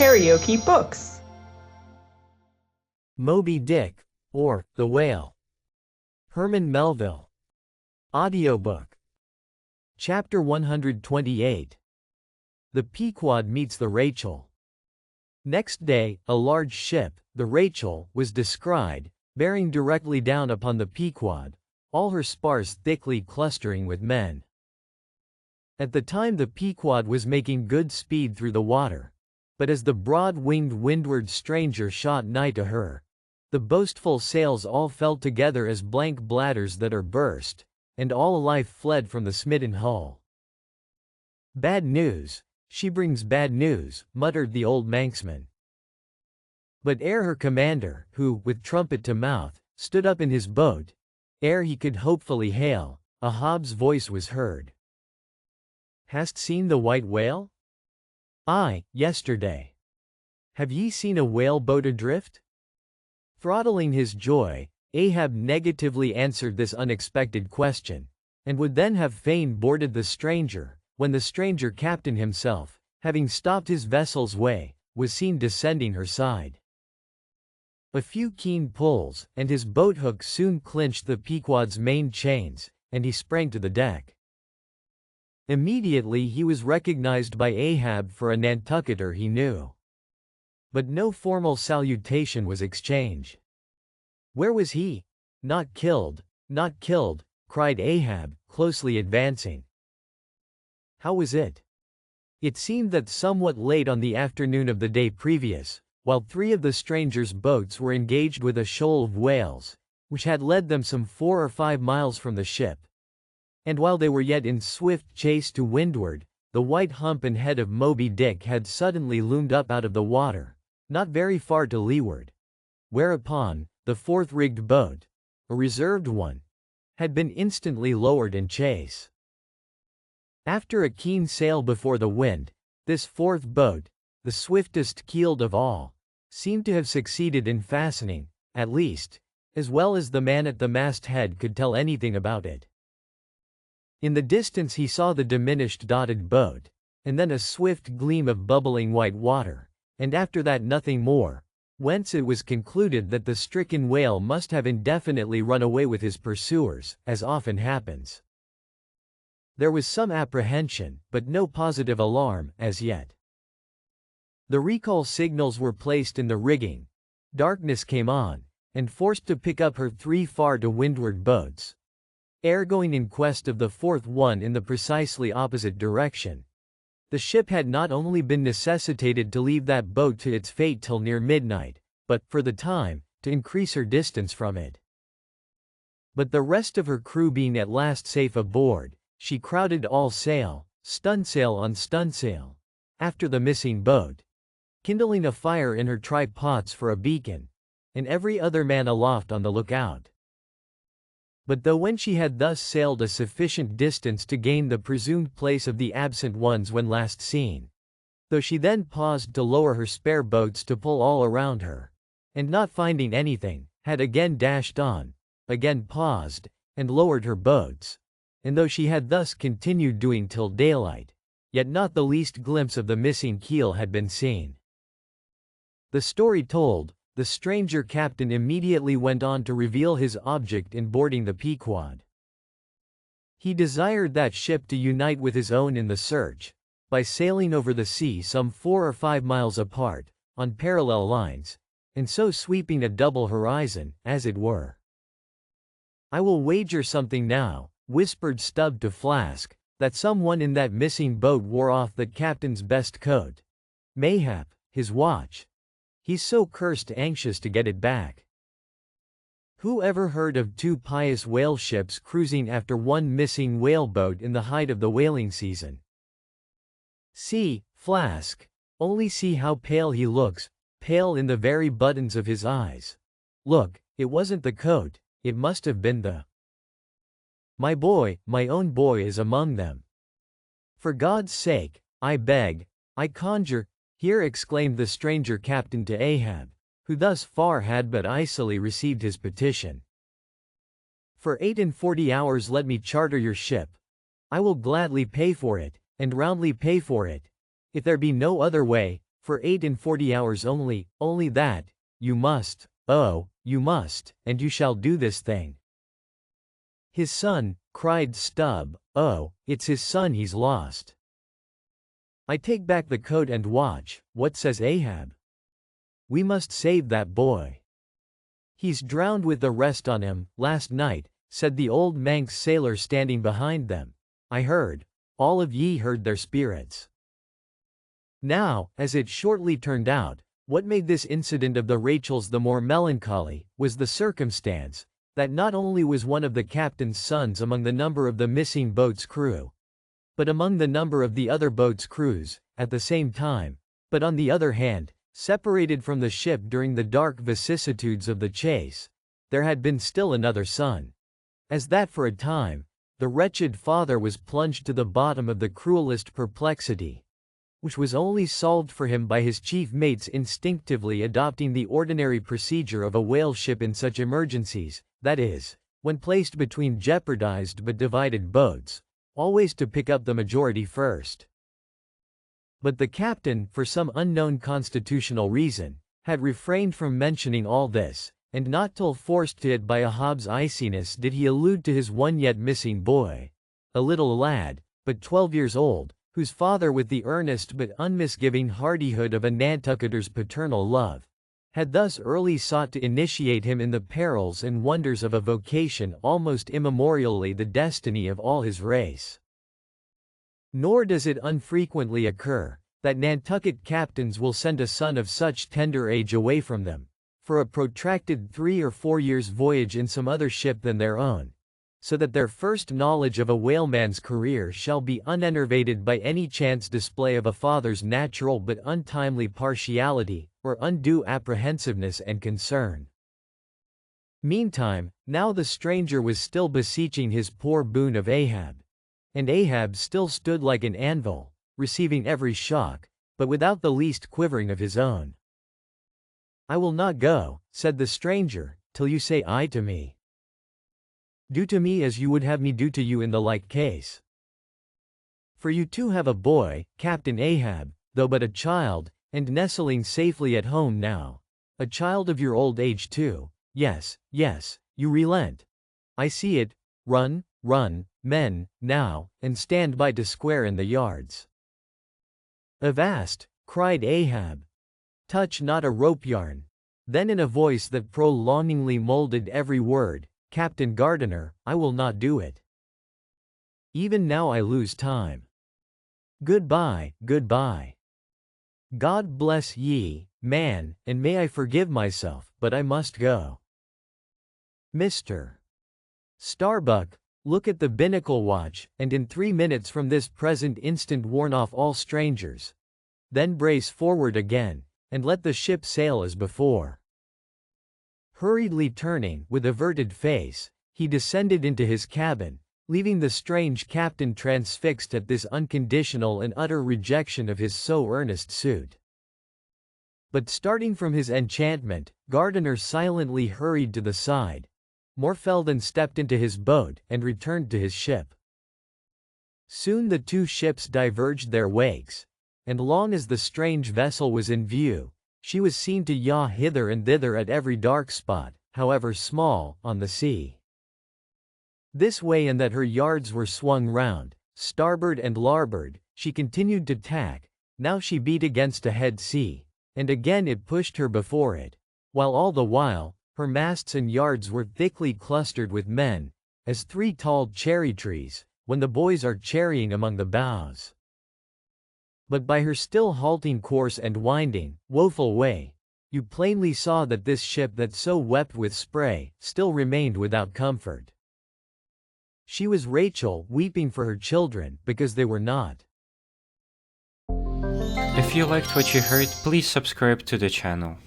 KaraokeBooks. Moby-Dick, or The Whale. Herman Melville. Audiobook. Chapter 128. The Pequod meets the Rachel. Next day, a large ship, the Rachel, was descried, bearing directly down upon the Pequod, all her spars thickly clustering with men. At the time the Pequod was making good speed through the water, but as the broad-winged windward stranger shot nigh to her, the boastful sails all fell together as blank bladders that are burst, and all life fled from the smitten hull. "Bad news, she brings bad news," muttered the old manxman. But ere her commander, who, with trumpet to mouth, stood up in his boat, ere he could hopefully hail, a Hobb's voice was heard. "Hast seen the white whale?" "Aye, yesterday." "Have ye seen a whale boat adrift?" Throttling his joy, Ahab negatively answered this unexpected question, and would then have fain boarded the stranger, when the stranger captain himself, having stopped his vessel's way, was seen descending her side. A few keen pulls, and his boat-hook soon clinched the Pequod's main chains, and he sprang to the deck. Immediately he was recognized by Ahab for a Nantucketer he knew. But no formal salutation was exchanged. Where was he? "Not killed, not killed," cried Ahab, closely advancing. "How was it?" It seemed that somewhat late on the afternoon of the day previous, while three of the stranger's boats were engaged with a shoal of whales, which had led them some 4 or 5 miles from the ship, and while they were yet in swift chase to windward, the white hump and head of Moby-Dick had suddenly loomed up out of the water, not very far to leeward, whereupon, the fourth-rigged boat, a reserved one, had been instantly lowered in chase. After a keen sail before the wind, this fourth boat, the swiftest keeled of all, seemed to have succeeded in fastening, at least, as well as the man at the masthead could tell anything about it. In the distance he saw the diminished dotted boat, and then a swift gleam of bubbling white water, and after that nothing more, whence it was concluded that the stricken whale must have indefinitely run away with his pursuers, as often happens. There was some apprehension, but no positive alarm, as yet. The recall signals were placed in the rigging. Darkness came on, and forced to pick up her 3 far to windward boats, ere going in quest of the fourth one in the precisely opposite direction. The ship had not only been necessitated to leave that boat to its fate till near midnight, but, for the time, to increase her distance from it. But the rest of her crew being at last safe aboard, she crowded all sail, stunsail on stunsail, after the missing boat, kindling a fire in her try-pots for a beacon, and every other man aloft on the lookout. But though when she had thus sailed a sufficient distance to gain the presumed place of the absent ones when last seen, though she then paused to lower her spare boats to pull all around her, and not finding anything, had again dashed on, again paused, and lowered her boats, and though she had thus continued doing till daylight, yet not the least glimpse of the missing keel had been seen. The story told, the stranger captain immediately went on to reveal his object in boarding the Pequod. He desired that ship to unite with his own in the search, by sailing over the sea some 4 or 5 miles apart, on parallel lines, and so sweeping a double horizon, as it were. "I will wager something now," whispered Stubb to Flask, "that some one in that missing boat wore off that captain's best coat. Mayhap, his watch. He's so cursed anxious to get it back." Who ever heard of 2 pious whale ships cruising after one missing whaleboat in the height of the whaling season? "See, Flask, only see how pale he looks, pale in the very buttons of his eyes. Look, it wasn't the coat, it must have been the—" "My boy, my own boy is among them. For God's sake, I beg, I conjure," here exclaimed the stranger captain to Ahab, who thus far had but icily received his petition. "For 48 hours let me charter your ship. I will gladly pay for it, and roundly pay for it, if there be no other way, For 48 hours only that, you must, oh, you must, and you shall do this thing. His son, cried Stubb, oh, it's his son he's lost. I take back the coat and watch, what says Ahab? We must save that boy. He's drowned with the rest on him, last night, said the old Manx sailor standing behind them. I heard, all of ye heard their spirits. Now, as it shortly turned out, what made this incident of the Rachels the more melancholy, was the circumstance, that not only was one of the captain's sons among the number of the missing boat's crew, but among the number of the other boat's crews, at the same time, but on the other hand, separated from the ship during the dark vicissitudes of the chase, there had been still another son. As that for a time, the wretched father was plunged to the bottom of the cruelest perplexity, which was only solved for him by his chief mates instinctively adopting the ordinary procedure of a whale ship in such emergencies, that is, when placed between jeopardized but divided boats, always to pick up the majority first. But the captain, for some unknown constitutional reason, had refrained from mentioning all this, and not till forced to it by Ahab's iciness did he allude to his one yet missing boy, a little lad, but 12 years old, whose father, with the earnest but unmisgiving hardihood of a Nantucketer's paternal love, had thus early sought to initiate him in the perils and wonders of a vocation almost immemorially the destiny of all his race. Nor does it unfrequently occur, that Nantucket captains will send a son of such tender age away from them, for a protracted 3 or 4 years' voyage in some other ship than their own, so that their first knowledge of a whaleman's career shall be unenervated by any chance display of a father's natural but untimely partiality, or undue apprehensiveness and concern. Meantime, now the stranger was still beseeching his poor boon of Ahab. And Ahab still stood like an anvil, receiving every shock, but without the least quivering of his own. I will not go, said the stranger, till you say aye to me. Do to me as you would have me do to you in the like case. For you too have a boy, Captain Ahab, though but a child, and nestling safely at home now. A child of your old age too. Yes, yes, you relent. I see it. Run, run, men, now, and stand by to square in the yards. Avast, cried Ahab. Touch not a rope yarn. Then in a voice that prolongingly molded every word, Captain Gardiner, I will not do it. Even now I lose time. Goodbye, goodbye. God bless ye, man, and may I forgive myself, but I must go. Mr. Starbuck, look at the binnacle watch, and in 3 minutes from this present instant warn off all strangers. Then brace forward again, and let the ship sail as before. Hurriedly turning, with averted face, he descended into his cabin, leaving the strange captain transfixed at this unconditional and utter rejection of his so earnest suit. But starting from his enchantment, Gardiner silently hurried to the side. Morfelden stepped into his boat, and returned to his ship. Soon the two ships diverged their wakes, and long as the strange vessel was in view, she was seen to yaw hither and thither at every dark spot, however small, on the sea. This way and that her yards were swung round, starboard and larboard, she continued to tack, now she beat against a head sea, and again it pushed her before it, while all the while, her masts and yards were thickly clustered with men, as 3 tall cherry trees, when the boys are cherrying among the boughs. But by her still halting course and winding, woeful way, you plainly saw that this ship that so wept with spray, still remained without comfort. She was Rachel, weeping for her children, because they were not. If you liked what you heard, please subscribe to the channel.